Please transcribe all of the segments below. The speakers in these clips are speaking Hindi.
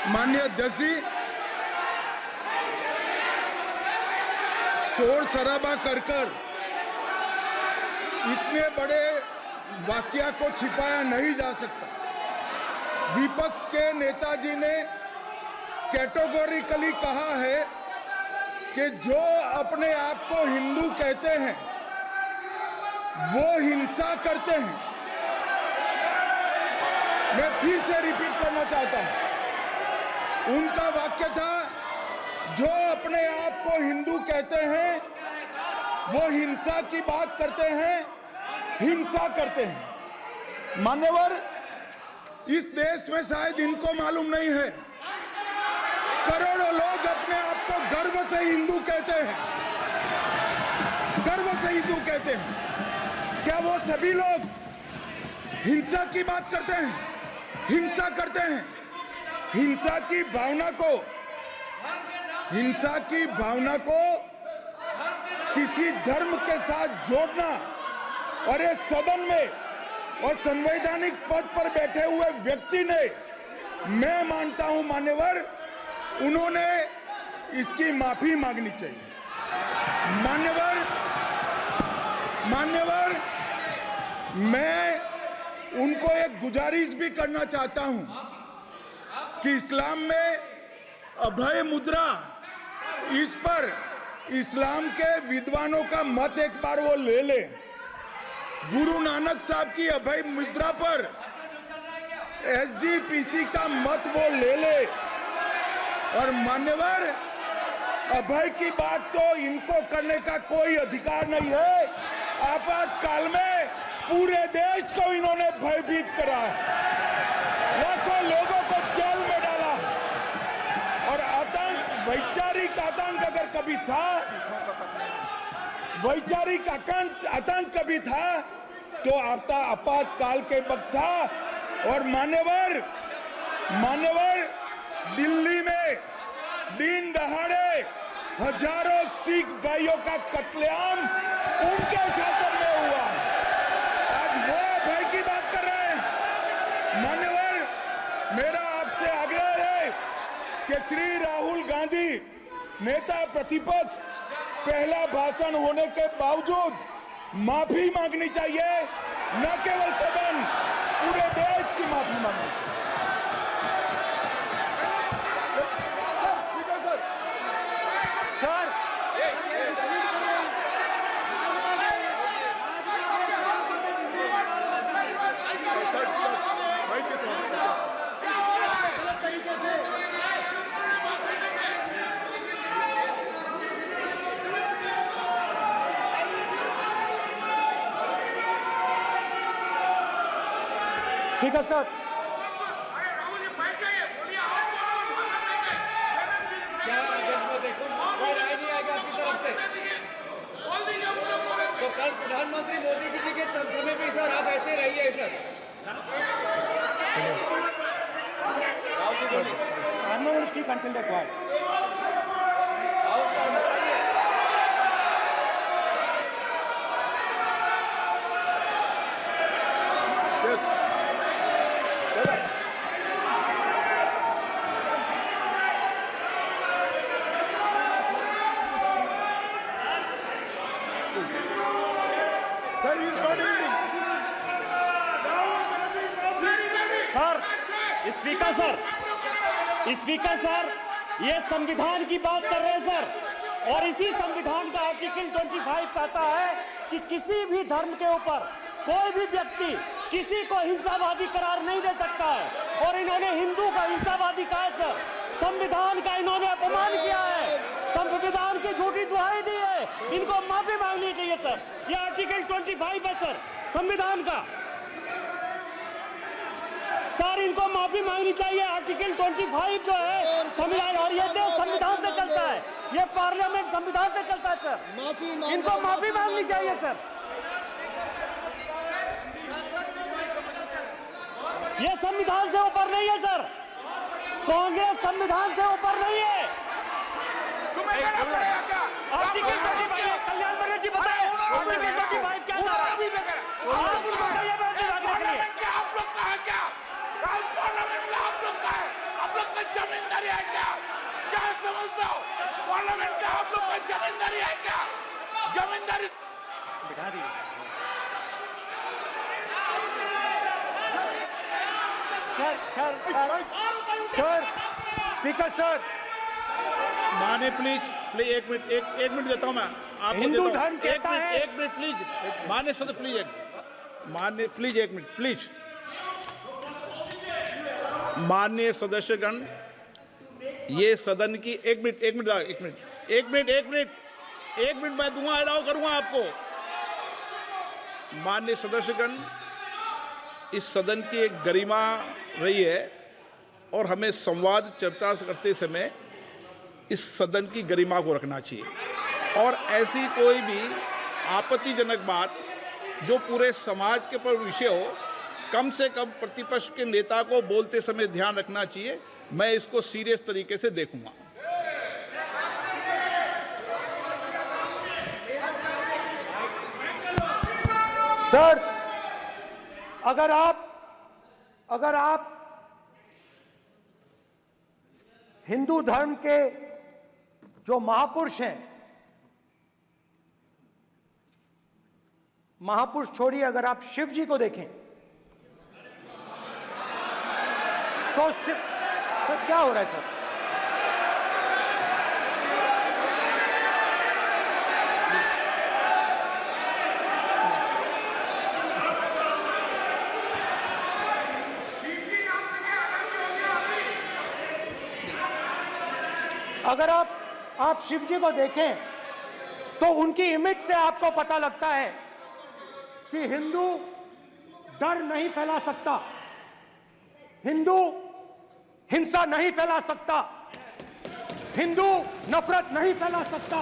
माननीय अध्यक्ष जी, शोर शराबा कर इतने बड़े वाकया को छिपाया नहीं जा सकता। विपक्ष के नेताजी ने कैटेगोरिकली कहा है कि जो अपने आप को हिंदू कहते हैं वो हिंसा करते हैं। मैं फिर से रिपीट करना चाहता हूं, उनका वाक्य था जो अपने आप को हिंदू कहते हैं वो हिंसा की बात करते हैं, हिंसा करते हैं। मान्यवर, इस देश में शायद इनको मालूम नहीं है, करोड़ों लोग अपने आप को गर्व से हिंदू कहते हैं, गर्व से हिंदू कहते हैं। क्या वो सभी लोग हिंसा की बात करते हैं, हिंसा करते हैं? हिंसा की भावना को किसी धर्म के साथ जोड़ना और इस सदन में और संवैधानिक पद पर बैठे हुए व्यक्ति ने, मैं मानता हूं मान्यवर, उन्होंने इसकी माफी मांगनी चाहिए। मान्यवर, मैं उनको एक गुजारिश भी करना चाहता हूं कि इस्लाम में अभय मुद्रा, इस पर इस्लाम के विद्वानों का मत एक बार वो ले ले। गुरु नानक साहब की अभय मुद्रा पर SGPC का मत वो ले ले। और मान्यवर, अभय की बात तो इनको करने का कोई अधिकार नहीं है। आपातकाल में पूरे देश को इन्होंने भयभीत करा है, लाखों लोगों को जेल में डाला और आतंक, वैचारिक आतंक अगर कभी था, वैचारिक आतंक कभी था तो आपातकाल के वक्त था। और मान्यवर, दिल्ली में दिन दहाड़े हजारों सिख भाइयों का कत्लेआम उनके शासन में हुआ। आज वो भय की बात कर रहे हैं। मान्यवर, मेरा आपसे आग्रह है कि श्री राहुल गांधी, नेता प्रतिपक्ष, पहला भाषण होने के बावजूद माफी मांगनी चाहिए, न केवल सदन, पूरे देश की माफी मांगनी चाहिए। स्पीकर सर, तो कल प्रधानमंत्री मोदी जी के समय भी सर आप ऐसे रहिए sir. I'm not going to speak until they're quiet. Speaker sir, ये संविधान की बात कर रहे हैं सर, और इसी संविधान का आर्टिकल 25 कहता है कि किसी भी धर्म के ऊपर कोई भी व्यक्ति किसी को हिंसावादी करार नहीं दे सकता है। और इन्होंने हिंदू का हिंसावादी कहा है सर। संविधान का इन्होंने अपमान किया है, संविधान की झूठी दुहाई दी है। इनको माफी मांगनी चाहिए सर। ये आर्टिकल 25 है सर संविधान का सर, इनको माफी मांगनी चाहिए। आर्टिकल 25 जो है संविधान, और ये देश संविधान से चलता है, ये पार्लियामेंट संविधान से चलता है सर। इनको माफी मांगनी चाहिए सर। ये संविधान से ऊपर नहीं है सर, कांग्रेस संविधान से ऊपर नहीं है। आर्टिकल 25, कल्याण बनर्जी बताए आर्टिकल 25 क्या था? आप उनको बताइए बात के लिए। आप लोग का है क्या? आप लोग का है? आप लोग का जमीन समझते हो? पार्लियामेंट का आप लोग का जमींदारी है क्या? जमींदारी बिठा दिए। सर, स्पीकर सर, माने प्लीज एक मिनट देता हूं मैं आपको। हिंदू देता हूं। धर्म कहता है। एक मिनट प्लीज, मान्य सदस्य प्लीज, मान्य प्लीज, एक मिनट प्लीज। माननीय सदस्यगण, ये सदन की एक मिनट मैं दूंगा, अलाउ करूंगा आपको। माननीय सदस्यगण, इस सदन की एक गरिमा रही है और हमें संवाद चर्चा करते समय इस सदन की गरिमा को रखना चाहिए और ऐसी कोई भी आपत्तिजनक बात जो पूरे समाज के पर विषय हो, कम से कम प्रतिपक्ष के नेता को बोलते समय ध्यान रखना चाहिए। मैं इसको सीरियस तरीके से देखूंगा। सर, अगर आप हिंदू धर्म के जो महापुरुष हैं, महापुरुष छोड़िए, अगर आप शिव जी को देखें तो क्या हो रहा है सर? अगर आप शिव जी को देखें तो उनकी इमेज से आपको पता लगता है कि हिंदू डर नहीं फैला सकता, हिंदू हिंसा नहीं फैला सकता, हिंदू नफरत नहीं फैला सकता।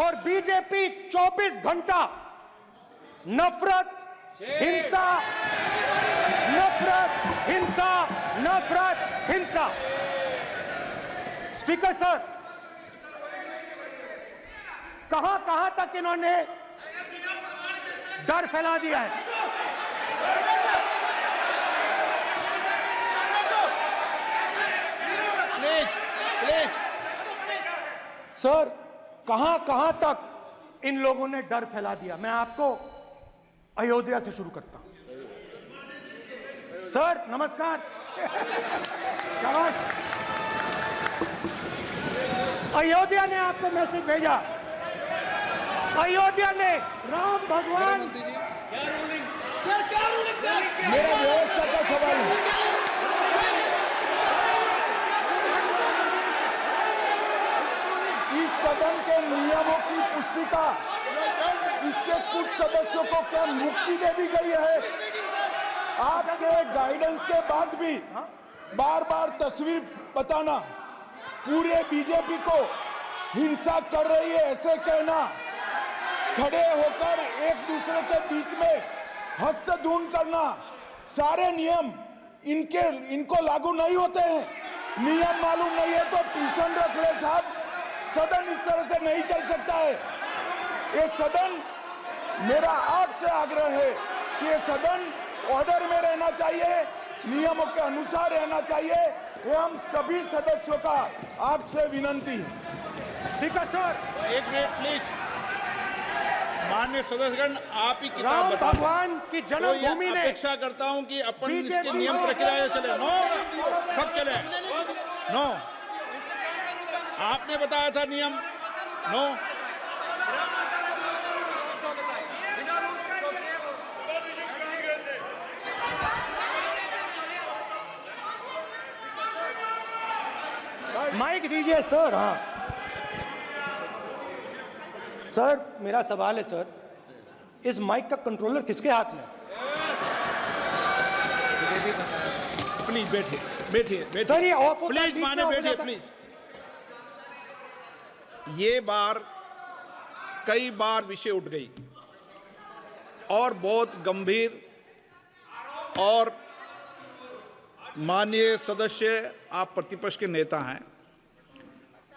और बीजेपी 24 घंटा नफरत, हिंसा, नफरत, हिंसा, नफरत, हिंसा। स्पीकर सर, कहां तक इन्होंने डर फैला दिया है? प्लीज सर, कहां तक इन लोगों ने डर फैला दिया? मैं आपको अयोध्या से शुरू करता हूं। सर नमस्कार। शाबाश। अयोध्या ने आपको मैसेज भेजा, अयोध्या ने राम भगवान। मेरा व्यवस्था का सवाल है। इस सदन के नियमों की पुस्तिका, इससे कुछ सदस्यों को क्या मुक्ति दे दी गई है? आपके गाइडेंस के बाद भी बार बार तस्वीर बताना, पूरे बीजेपी को हिंसा कर रही है ऐसे कहना, खड़े होकर एक दूसरे के बीच में हस्तधून करना, सारे नियम इनको लागू नहीं होते हैं। नियम मालूम नहीं है तो ट्यूशन रख ले साहब। सदन इस तरह से नहीं चल सकता है। ये सदन, मेरा आपसे आग्रह है कि ये सदन ऑर्डर में रहना चाहिए, नियमों के अनुसार रहना चाहिए। ये हम सभी सदस्यों का आपसे विनंती है। ठीक है सर। एक मिनट प्लीज। माननीय सदस्यगण, आप ही किताब राम बताओ। भगवान की तो जन्मभूमि ये ने अपेक्षा करता हूं कि अपन बीजेपी इसके नियम प्रक्रिया चले। नो, सब चले। नो, आपने बताया था नियम। नो, माइक दीजिए सर। हाँ सर, मेरा सवाल है सर, इस माइक का कंट्रोलर किसके हाथ में? प्लीज बैठिए बैठिए सर ये ऑफ होता है, प्लीज बीच में माने ऑफ हो बैठिए जाता है। प्लीज। ये बार कई बार विषय उठ गई और बहुत गंभीर, और माननीय सदस्य, आप प्रतिपक्ष के नेता हैं,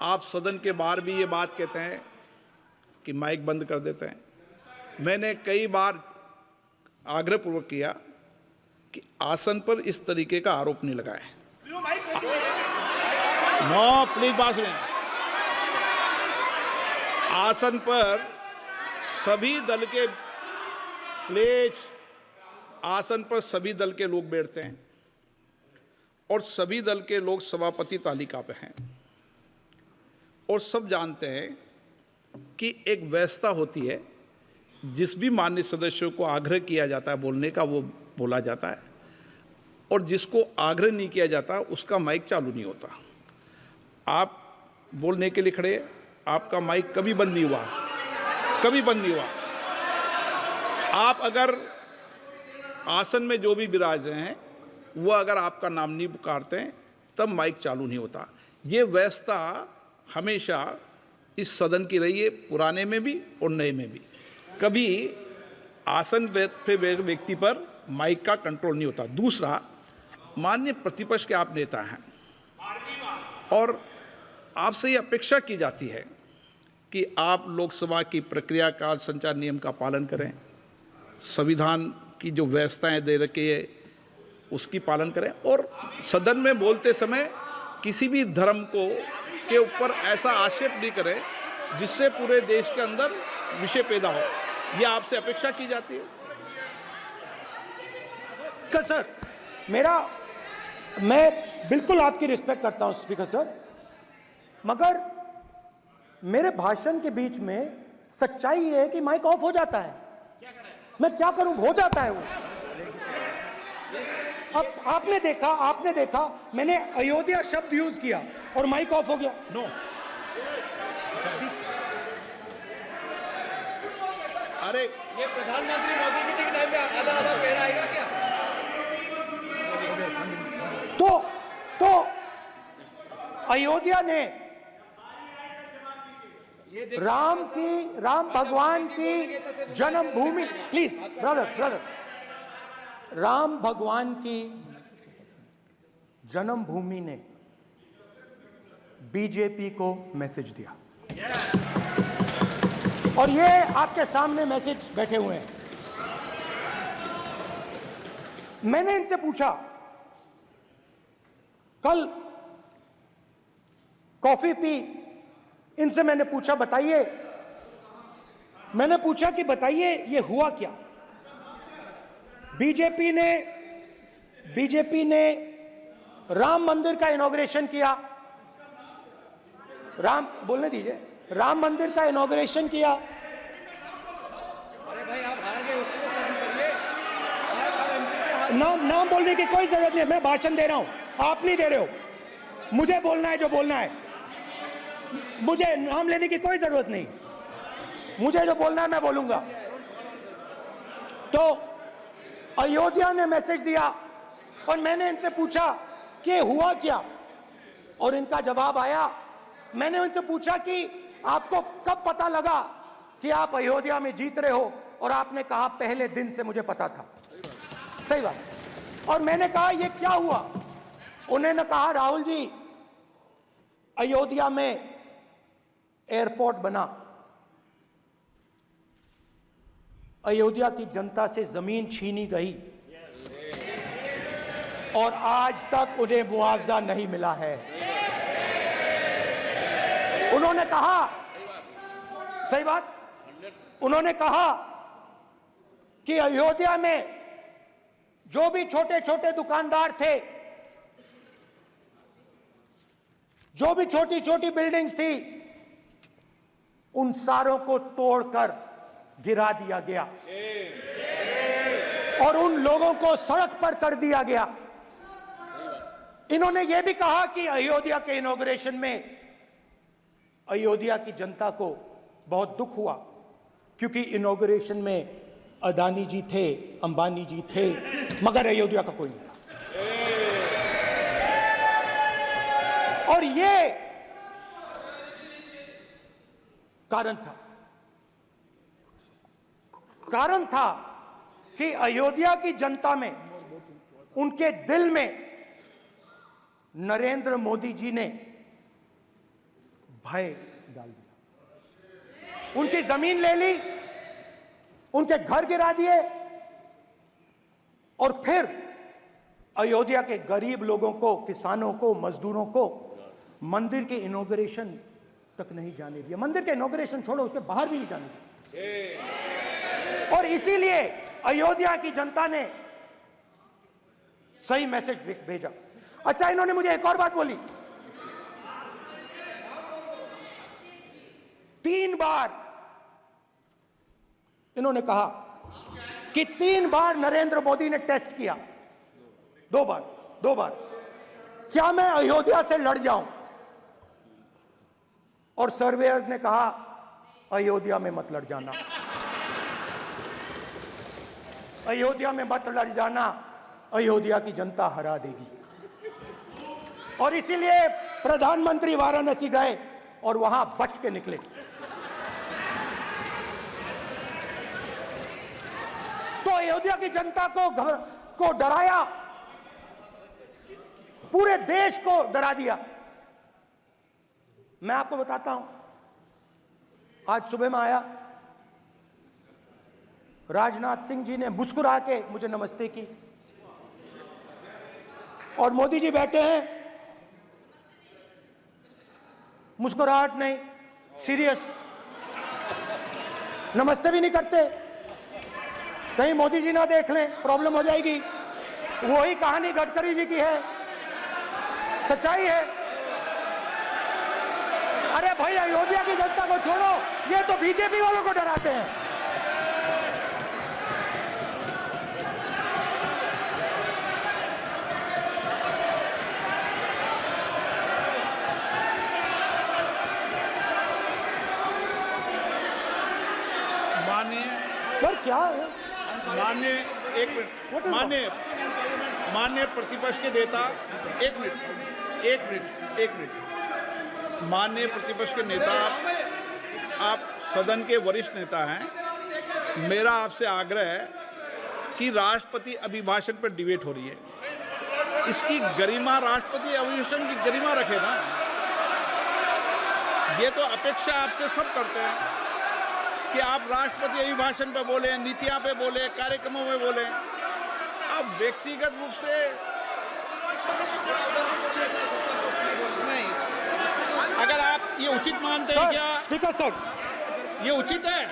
आप सदन के बाहर भी ये बात कहते हैं कि माइक बंद कर देते हैं। मैंने कई बार आग्रहपूर्वक किया कि आसन पर इस तरीके का आरोप नहीं लगाएं। नो प्लीज बात सुनिए। आसन पर सभी दल के प्लीज आसन पर सभी दल के लोग बैठते हैं और सभी दल के लोग सभापति तालिका पे हैं और सब जानते हैं कि एक व्यवस्था होती है, जिस भी माननीय सदस्यों को आग्रह किया जाता है बोलने का वो बोला जाता है और जिसको आग्रह नहीं किया जाता उसका माइक चालू नहीं होता। आप बोलने के लिए खड़े, आपका माइक कभी बंद नहीं हुआ, कभी बंद नहीं हुआ। आप अगर आसन में जो भी विराज रहे हैं वो अगर आपका नाम नहीं पुकारते हैं तब माइक चालू नहीं होता। ये व्यवस्था हमेशा इस सदन की रही है, पुराने में भी और नए में भी। कभी आसन पे व्यक्ति पर माइक का कंट्रोल नहीं होता। दूसरा, माननीय प्रतिपक्ष के आप नेता हैं और आपसे ये अपेक्षा की जाती है कि आप लोकसभा की प्रक्रिया का संचार नियम का पालन करें, संविधान की जो व्यवस्थाएं दे रखी है उसकी पालन करें और सदन में बोलते समय किसी भी धर्म को के ऊपर ऐसा आक्षेप नहीं करें जिससे पूरे देश के अंदर विषय पैदा हो। ये आपसे अपेक्षा की जाती है। सर, मैं बिल्कुल आपकी रिस्पेक्ट करता हूं स्पीकर सर, मगर मेरे भाषण के बीच में सच्चाई ये है कि माइक ऑफ हो जाता है। मैं क्या करूं, हो जाता है वो। अब आपने देखा मैंने अयोध्या शब्द यूज किया और माइक ऑफ हो गया। नो, अरे ये प्रधानमंत्री मोदी जी के टाइम में आधा आधा पैरा आएगा क्या? तो अयोध्या ने राम भगवान की जन्मभूमि, प्लीज ब्रदर, राम भगवान की जन्मभूमि ने बीजेपी को मैसेज दिया और ये आपके सामने मैसेज बैठे हुए हैं। मैंने इनसे पूछा, कल कॉफी पी, इनसे मैंने पूछा बताइए ये हुआ क्या? बीजेपी ने राम मंदिर का इनॉग्रेशन किया, राम मंदिर का इनॉग्रेशन किया। अरे भाई आप हार गए, उसको सहन करिए। नाम बोलने की कोई जरूरत नहीं है, मैं भाषण दे रहा हूं, आप नहीं दे रहे हो। मुझे बोलना है जो बोलना है, मुझे नाम लेने की कोई जरूरत नहीं। मुझे जो बोलना है मैं बोलूंगा। तो अयोध्या ने मैसेज दिया और मैंने इनसे पूछा कि हुआ क्या, और इनका जवाब आया। मैंने उनसे पूछा कि आपको कब पता लगा कि आप अयोध्या में जीत रहे हो, और आपने कहा पहले दिन से मुझे पता था। सही बात। और मैंने कहा ये क्या हुआ? उन्होंने कहा राहुल जी, अयोध्या में एयरपोर्ट बना, अयोध्या की जनता से जमीन छीनी गई और आज तक उन्हें मुआवजा नहीं मिला है। उन्होंने कहा, सही बात, उन्होंने कहा कि अयोध्या में जो भी छोटे छोटे दुकानदार थे, जो भी छोटी छोटी बिल्डिंग्स थी, उन सारों को तोड़कर गिरा दिया गया और उन लोगों को सड़क पर कर दिया गया। इन्होंने यह भी कहा कि अयोध्या के इनॉग्रेशन में अयोध्या की जनता को बहुत दुख हुआ, क्योंकि इनॉग्रेशन में अदानी जी थे, अंबानी जी थे, मगर अयोध्या का कोई नहीं था। और ये कारण था कि अयोध्या की जनता में, उनके दिल में नरेंद्र मोदी जी ने भय डाल दिया। उनकी जमीन ले ली, उनके घर गिरा दिए और फिर अयोध्या के गरीब लोगों को, किसानों को, मजदूरों को मंदिर के इनॉग्रेशन तक नहीं जाने दिया। मंदिर के इनॉग्रेशन छोड़ो, उसके बाहर भी नहीं जाने दिया। और इसीलिए अयोध्या की जनता ने सही मैसेज भेजा। अच्छा, इन्होंने मुझे एक और बात बोली, 3 बार इन्होंने कहा कि 3 बार नरेंद्र मोदी ने टेस्ट किया, 2 बार क्या मैं अयोध्या से लड़ जाऊं? और सर्वेयर्स ने कहा अयोध्या में मत लड़ जाना, अयोध्या में मत लड़ जाना, अयोध्या की जनता हरा देगी। और इसीलिए प्रधानमंत्री वाराणसी गए और वहां बच के निकले। तो अयोध्या की जनता को डराया, पूरे देश को डरा दिया। मैं आपको बताता हूं, आज सुबह में आया, राजनाथ सिंह जी ने मुस्कुरा के मुझे नमस्ते की, और मोदी जी बैठे हैं, मुस्कुराहट नहीं, सीरियस, नमस्ते भी नहीं करते, कहीं मोदी जी ना देख लें, प्रॉब्लम हो जाएगी। वही कहानी गडकरी जी की है, सच्चाई है। अरे भाई, अयोध्या की जनता को छोड़ो, ये तो बीजेपी वालों को डराते हैं। माननीय सर क्या है? माननीय एक मिनट, माननीय प्रतिपक्ष के नेता, एक मिनट, माननीय प्रतिपक्ष के नेता, आप सदन के वरिष्ठ नेता हैं। मेरा आपसे आग्रह है कि राष्ट्रपति अभिभाषण पर डिबेट हो रही है, इसकी गरिमा, राष्ट्रपति अभिभाषण की गरिमा रखे ना। ये तो अपेक्षा आपसे सब करते हैं कि आप राष्ट्रपति अभिभाषण पे बोले, नीतियां पे बोले, कार्यक्रमों में बोले। अब व्यक्तिगत रूप से नहीं, अगर आप ये उचित मानते हैं क्या? स्पीकर सर, ये उचित है?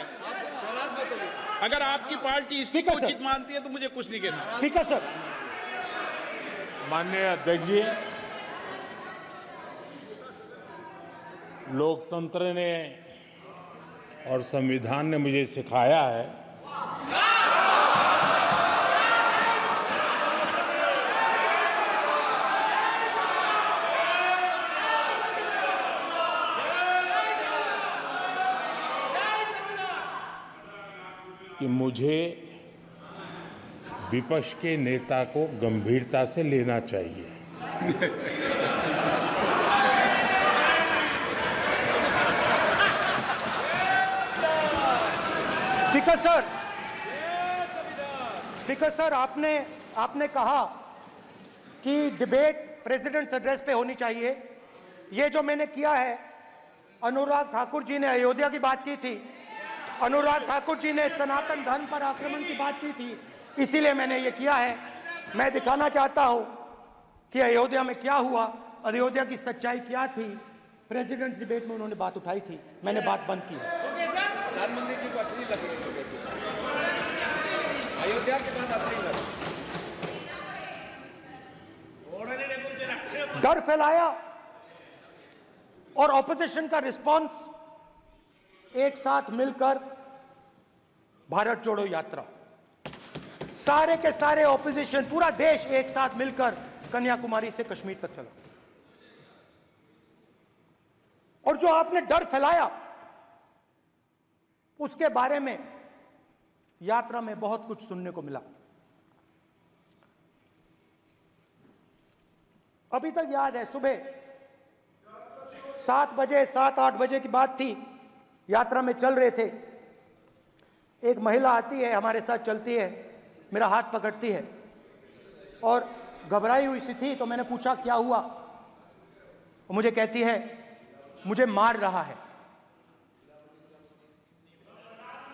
अगर आपकी पार्टी इसको स्पीकर सर, उचित मानती है तो मुझे कुछ नहीं कहना। स्पीकर सर, माननीय अध्यक्ष जी, लोकतंत्र ने और संविधान ने मुझे सिखाया है कि मुझे विपक्ष के नेता को गंभीरता से लेना चाहिए। स्पीकर सर, आपने कहा कि डिबेट प्रेसिडेंट्स एड्रेस पे होनी चाहिए। ये जो मैंने किया है, अनुराग ठाकुर जी ने अयोध्या की बात की थी, अनुराग ठाकुर जी ने सनातन धर्म पर आक्रमण की बात की थी, इसीलिए मैंने ये किया है। मैं दिखाना चाहता हूं कि अयोध्या में क्या हुआ, अयोध्या की सच्चाई क्या थी। प्रेसिडेंट्स डिबेट में उन्होंने बात उठाई थी, मैंने बात बंद की। प्रधानमंत्री जी को अच्छी लगी अयोध्या के बाद अच्छी लगी, डर फैलाया और ऑपोजिशन का रिस्पांस एक साथ मिलकर भारत जोड़ो यात्रा, सारे के सारे ऑपोजिशन, पूरा देश एक साथ मिलकर कन्याकुमारी से कश्मीर तक चला। और जो आपने डर फैलाया उसके बारे में यात्रा में बहुत कुछ सुनने को मिला। अभी तक याद है, सुबह 7 बजे 7-8 बजे की बात थी, यात्रा में चल रहे थे, एक महिला आती है, हमारे साथ चलती है, मेरा हाथ पकड़ती है और घबराई हुई सी थी। तो मैंने पूछा क्या हुआ, वो मुझे कहती है मुझे मार रहा है,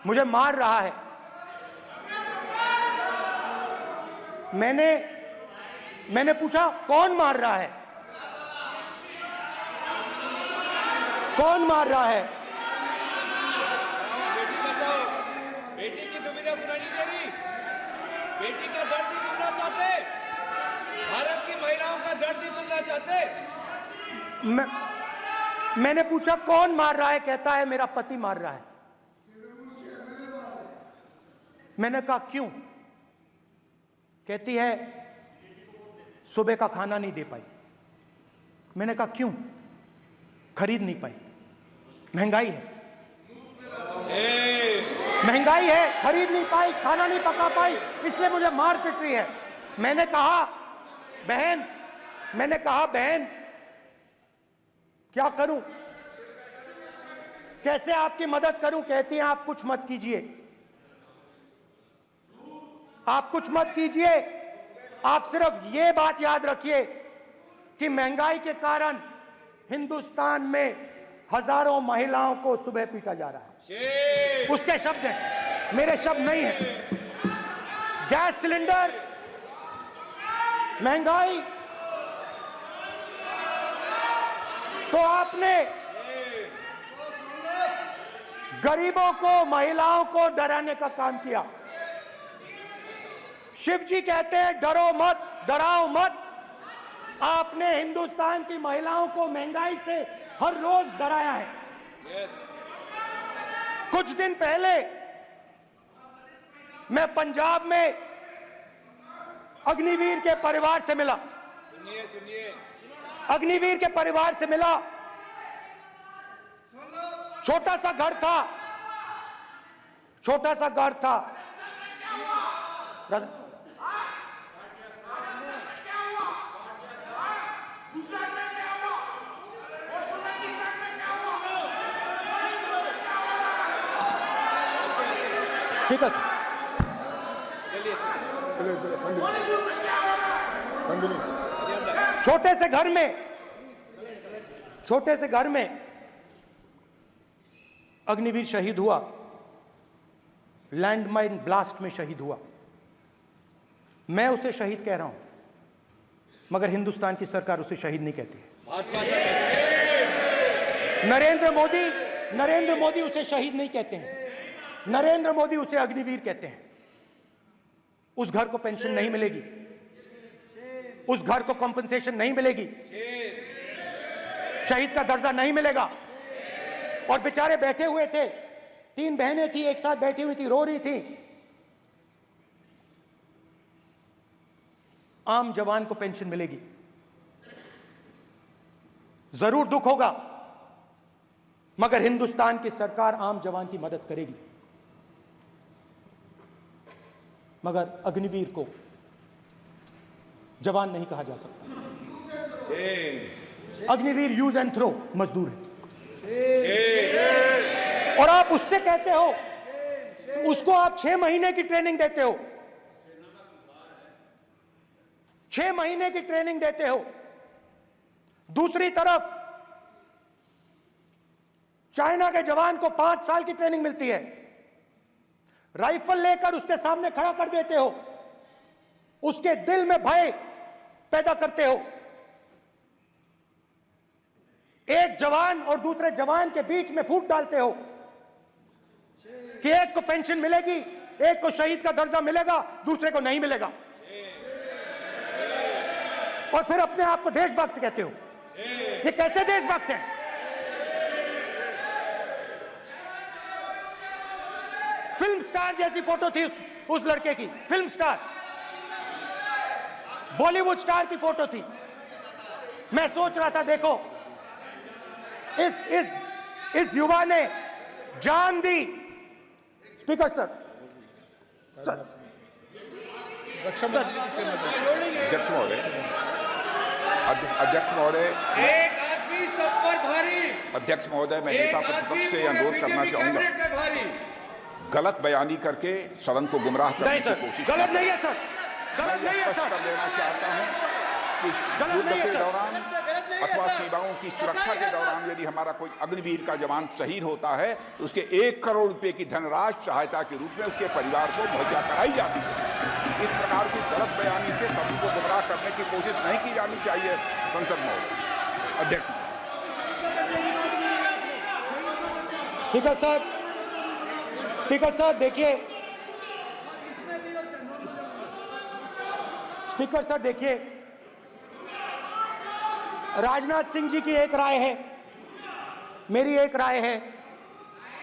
मुझे मार रहा है। मैंने पूछा कौन मार रहा है, कौन मार रहा है? बेटी बचाओ, बेटी की दुविधा सुनाई नहीं दे रही, बेटी का दर्द नहीं सुनना चाहते, भारत की महिलाओं का दर्द नहीं सुनना चाहते। मैंने पूछा कौन मार रहा है, कहता है मेरा पति मार रहा है। मैंने कहा क्यों? कहती है सुबह का खाना नहीं दे पाई। मैंने कहा क्यों? खरीद नहीं पाई। महंगाई है, महंगाई है, खरीद नहीं पाई, खाना नहीं पका पाई, इसलिए मुझे मार पिट रही है। मैंने कहा बहन क्या करूं, कैसे आपकी मदद करूं? कहती हैं आप कुछ मत कीजिए, आप कुछ मत कीजिए, आप सिर्फ ये बात याद रखिए कि महंगाई के कारण हिंदुस्तान में हजारों महिलाओं को सुबह पीटा जा रहा है। उसके शब्द हैं, मेरे शब्द नहीं हैं। गैस सिलेंडर, महंगाई, तो आपने गरीबों को, महिलाओं को डराने का काम किया। शिव जी कहते हैं डरो मत, डराओ मत। आपने हिंदुस्तान की महिलाओं को महंगाई से हर रोज डराया है। कुछ दिन पहले मैं पंजाब में अग्निवीर के परिवार से मिला। सुनिए, अग्निवीर के परिवार से मिला। छोटा सा घर था, छोटा सा घर था। ठीक है सर, छोटे से घर में अग्निवीर शहीद हुआ, लैंडमाइन ब्लास्ट में शहीद हुआ। मैं उसे शहीद कह रहा हूं, मगर हिंदुस्तान की सरकार उसे शहीद नहीं कहती है। नरेंद्र मोदी उसे शहीद नहीं कहते हैं, नरेंद्र मोदी उसे अग्निवीर कहते हैं। उस घर को पेंशन नहीं मिलेगी, उस घर को कॉम्पनसेशन नहीं मिलेगी, शहीद का दर्जा नहीं मिलेगा। और बेचारे बैठे हुए थे, 3 बहनें थी, एक साथ बैठी हुई थी, रो रही थी। आम जवान को पेंशन मिलेगी, जरूर दुख होगा, मगर हिंदुस्तान की सरकार आम जवान की मदद करेगी। मगर अग्निवीर को जवान नहीं कहा जा सकता। अग्निवीर यूज एंड थ्रो मजदूर है। और आप उससे कहते हो, उसको आप 6 महीने की ट्रेनिंग देते हो, 6 महीने की ट्रेनिंग देते हो। दूसरी तरफ चाइना के जवान को 5 साल की ट्रेनिंग मिलती है, राइफल लेकर उसके सामने खड़ा कर देते हो, उसके दिल में भय पैदा करते हो। एक जवान और दूसरे जवान के बीच में फूट डालते हो कि एक को पेंशन मिलेगी, एक को शहीद का दर्जा मिलेगा, दूसरे को नहीं मिलेगा। और फिर अपने आप को देशभक्त कहते हो। ये कैसे देशभक्त हैं? फिल्म स्टार जैसी फोटो थी उस लड़के की, फिल्म स्टार, बॉलीवुड स्टार की फोटो थी। मैं सोच रहा था, देखो इस युवा ने जान दी। स्पीकर सर, अध्यक्ष महोदय, एक आदमी सब पर भारी। अध्यक्ष महोदय, मैं नेता प्रतिपक्ष से अनुरोध करना चाहूंगा, गलत बयानी करके सदन को गुमराह करने की कोशिश। गलत नहीं है सर, गलत नहीं है सर। कर देना चाहता हूं कि युद्ध के दौरान अथवा सीमाओं की सुरक्षा के दौरान यदि हमारा कोई अग्निवीर का जवान शहीद होता है तो उसके 1 करोड़ रुपए की धनराशि सहायता के रूप में उसके परिवार को मुहैया कराई जाती है। इस प्रकार की गलत बयानी से सभी को गुमराह करने की कोशिश नहीं की जानी चाहिए। संसद महोदय, अध्यक्ष। स्पीकर सर देखिए, स्पीकर सर देखिए, राजनाथ सिंह जी की एक राय है, मेरी एक राय है।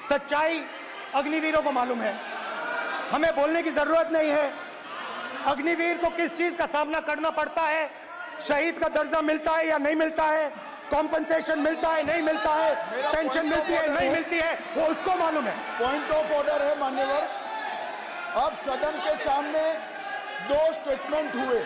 सच्चाई अग्निवीरों को मालूम है, हमें बोलने की जरूरत नहीं है। अग्निवीर को किस चीज का सामना करना पड़ता है, शहीद का दर्जा मिलता है या नहीं मिलता है, कॉम्पनसेशन मिलता है नहीं मिलता है, पेंशन मिलती है नहीं मिलती है, वो उसको मालूम है। पॉइंट ऑफ ऑर्डर है मान्यवर। अब सदन के सामने 2 स्टेटमेंट हुए।